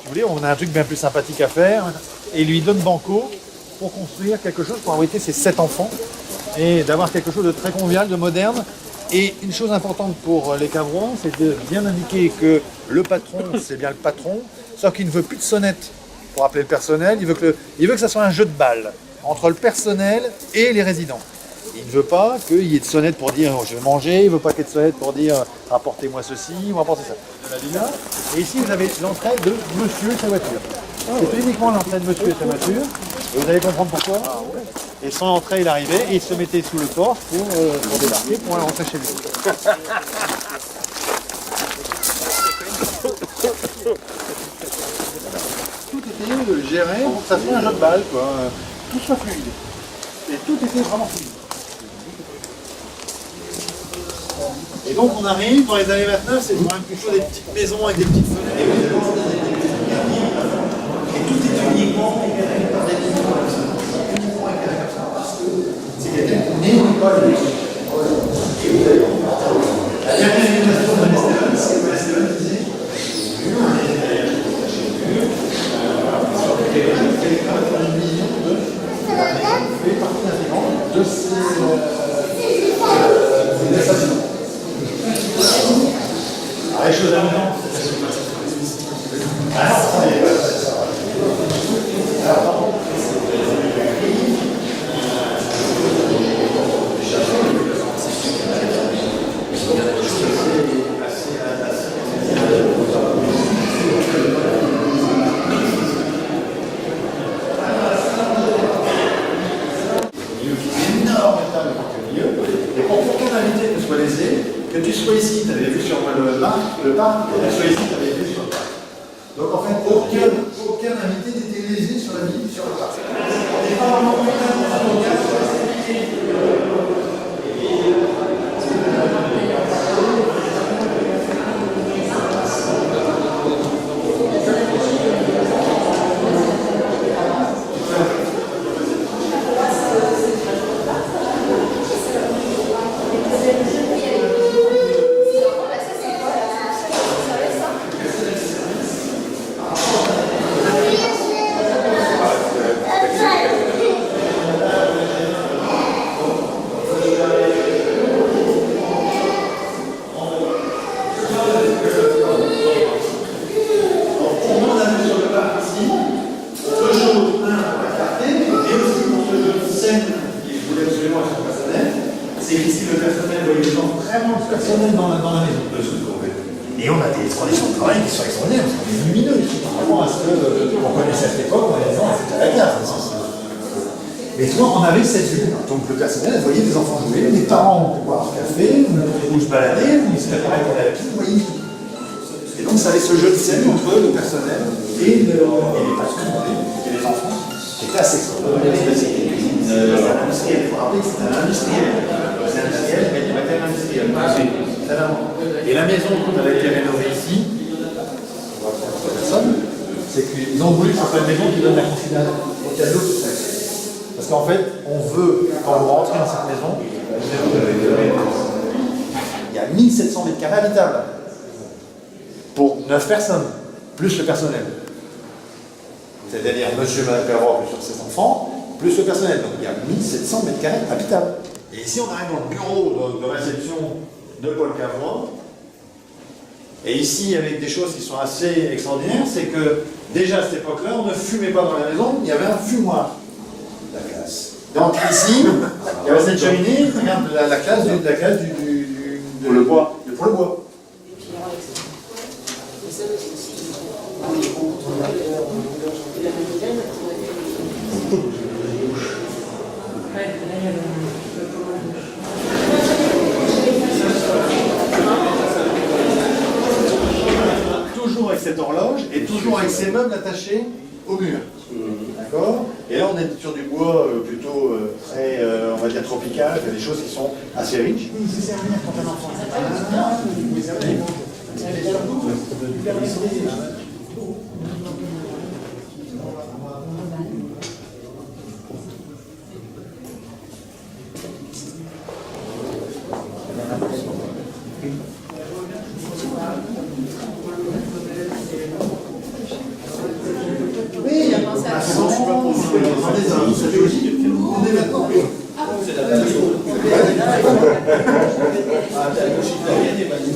vous voulez, on a un truc bien plus sympathique à faire, et lui donne banco pour construire quelque chose, pour abriter ses 7 enfants, et d'avoir quelque chose de très convivial, de moderne. Et une chose importante pour les Cavrois, c'est de bien indiquer que le patron, c'est bien le patron, sauf qu'il ne veut plus de sonnette pour appeler le personnel, il veut que ça soit un jeu de balle entre le personnel et les résidents. Il ne veut pas qu'il y ait de sonnette pour dire oh, je vais manger, il ne veut pas qu'il y ait de sonnette pour dire apportez-moi ceci ou apportez ça. De la villa. Et ici vous avez l'entrée de monsieur et sa voiture. C'est uniquement l'entrée de monsieur et sa voiture. Et vous allez comprendre pourquoi. Et son entrée il arrivait et il se mettait sous le porche pour débarquer, pour aller rentrer chez lui. Tout était géré pour que ça soit un jeu de balle, quoi. Tout soit fluide. Et tout était vraiment fluide. Et donc on arrive dans les années 29, c'est quand même plutôt des petites maisons avec des petites fenêtres. Et tout est uniquement éclairé par des lumières. C'est quelqu'un qui n'est pas le la dernière invitation de René Steven, c'est que René Steven disait j'ai vu un intérieur, une vision de fait partie intégrante de ces stations. Alors, les choses amusantes, que tu sois ici, tu avais vu sur le parc, que tu sois ici, tu avais vu sur le parc. Donc en fait, aucun invité n'était lésé sur la ville, sur le parc. On n'est pas vraiment et on a des conditions de travail qui sont extraordinaires, parce qu'on est lumineux ici, par rapport à ce qu'on connaissait à cette époque, on les gens c'était à la cave. Mais toi, on avait cette vue. Donc le personnel, vous voyez des enfants jouer, les parents vont boire un café, ou se balader, ou se préparer pour aller à la piscine, vous voyez tout. Et donc ça avait ce jeu de scène entre le personnel et les patrons et les enfants, qui était assez extraordinaire. C'est un industriel, il faut rappeler que c'est un industriel. C'est un industriel, mais du matériel industriel. Et la maison qu'on avait été rénovée ici, on va faire personne, c'est qu'ils ont voulu que ce soit une maison qui donne la considération au cadeau de sexe. Parce qu'en fait, on veut, quand vous rentrez dans cette maison, il y a 1700 mètres carrés habitables pour 9 personnes, plus le personnel. C'est-à-dire monsieur et madame Perrois, plus sur ses enfants, plus le personnel. Donc il y a 1700 mètres carrés habitables. Et ici, on arrive dans le bureau de réception de Paul Cavrois. Et ici, avec des choses qui sont assez extraordinaires, c'est que déjà à cette époque-là, on ne fumait pas dans la maison, il y avait un fumoir. La classe. Donc ici, il y avait cette cheminée, regarde la classe pour le bois. Pour le bois. Toujours avec cette horloge et toujours avec ces meubles attachés au mur. D'accord? Et là on est sur du bois plutôt très, on va dire tropical, il y a des choses qui sont assez riches. C'est servir quand un enfant.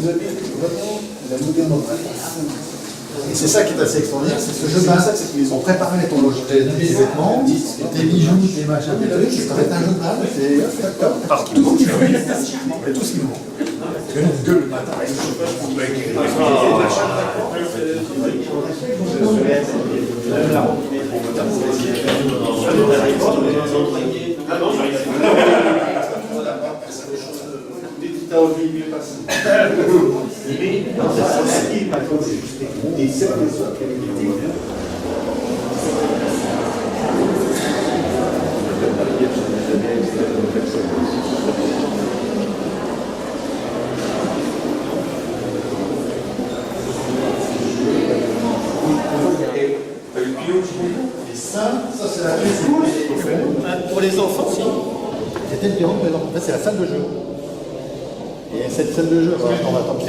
vous avez vraiment la modernité. Et c'est ça qui est assez extraordinaire, c'est ce jeu de balle. On prépare les des vêtements, des bijoux, des machins, des trucs, ça va être un jeu de balle, c'est partout. Tout ce qu'il faut. Et tout ce qu'il faut. Une gueule le matin. Ça c'est la pièce pour les enfants, si. C'était une piano pour les enfants. En fait, c'est la salle de jeu. Et cette salle de jeu, on va attendre.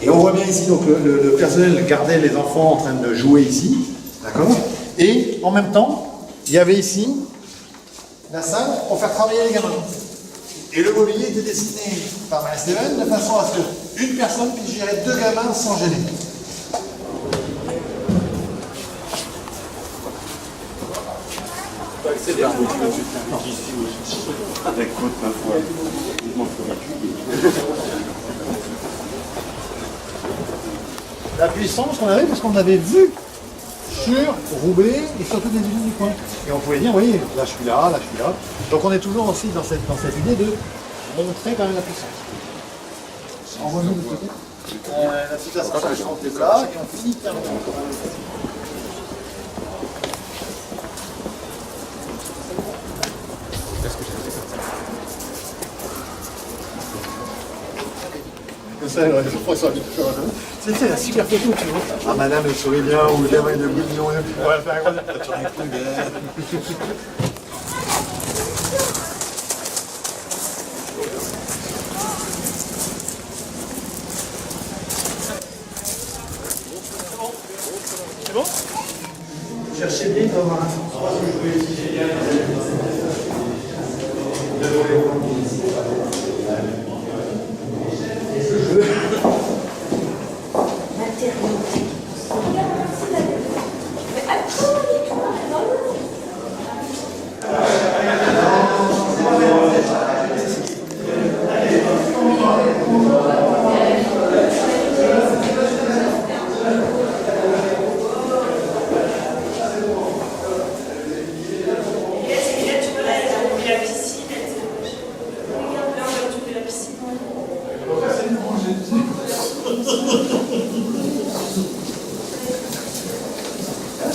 Et on voit bien ici, donc le personnel gardait les enfants en train de jouer ici, d'accord. Et en même temps, il y avait ici la salle pour faire travailler les gamins. Et le mobilier était dessiné par Maël Steven de façon à ce qu'une personne puisse gérer 2 gamins sans gêner. Avec votre ma foi, la puissance qu'on avait, parce qu'on avait vu sur Roubaix et sur toutes les usines du coin. Et on pouvait dire, oui, là je suis là, là je suis là. Donc on est toujours aussi dans cette idée de montrer quand même la puissance. Envoie-nous de côté. La situation, je rentre là, et on finit par c'était la super photo, tu vois. Ah, madame, elle sourit bien, ou le gamin de bouillon, on va faire un gros. Tu rigoles, c'est bon? Cherchez bien dans un.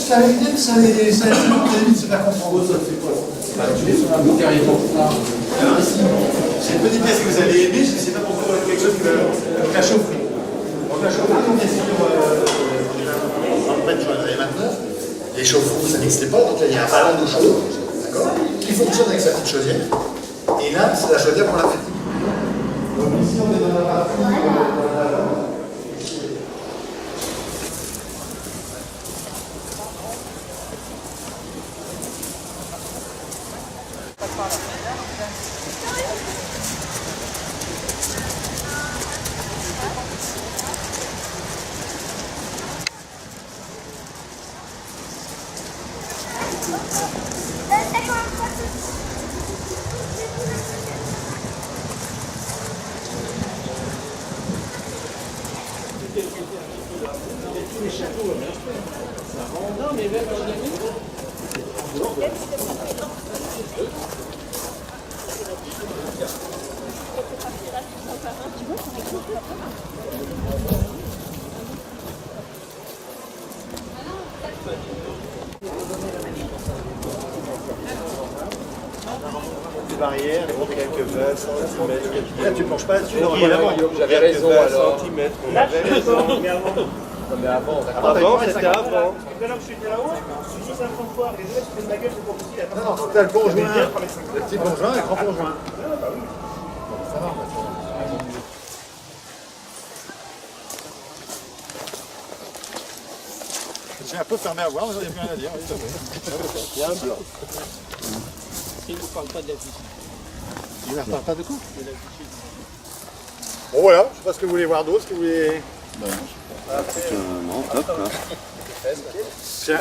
Ça a l'idée que ça limite se faire comprendre. Ça fait quoi? Tu es sur un bout carrément. Alors ici, c'est une petite pièce que vous avez aimée, je ne sais pas pourquoi quelque chose qui va. Donc la chaufferie. Donc la chaufferie, on est sur en fait, dans les années 29. Les chauffe-eau, ça n'existait pas, donc là il y a un ballon d'eau chaude, d'accord, qui fonctionne avec sa petite chaudière. Et là, c'est la chaudière pour la fête. Donc ici, on est dans la partie. Les châteaux, non, mais même dans les des barrières, quelques 20 cm. Là, tu ne planches pas dessus. J'avais raison alors. Là, Mais avant, avant, c'était avant. Tout à l'heure, je suis là-haut, je me suis dit 50 fois, les autres, je fais de ma gueule, c'est pour ici. Non, non, c'était le conjoint, le petit conjoint et le grand conjoint. Ça va, j'ai un peu fermé à voir, mais j'en ai plus rien à dire. Il y a un blanc. Il ne vous parle pas de la piscine. Il ne parle pas de quoi? Bon voilà, je sais pas ce que vous voulez voir d'autre, ce que vous voulez... Non, top quoi. Tiens.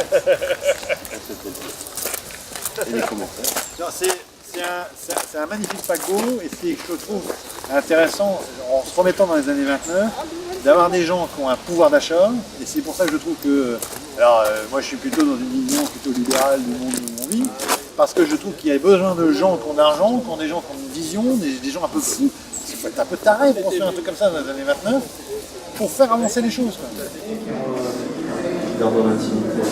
Et les commentaires. Non, c'est un magnifique paquebot et c'est, je trouve, intéressant, en se remettant dans les années 29, d'avoir des gens qui ont un pouvoir d'achat. Et c'est pour ça que je trouve que... Alors, moi, je suis plutôt dans une vision plutôt libérale du monde où on vit, parce que je trouve qu'il y a besoin de gens qui ont de l'argent, qui ont des gens qui ont une vision, des gens un peu fous. Il faut être un peu taré pour construire un truc comme ça dans les années 29, pour faire avancer les choses, quoi. Dans l'intimité.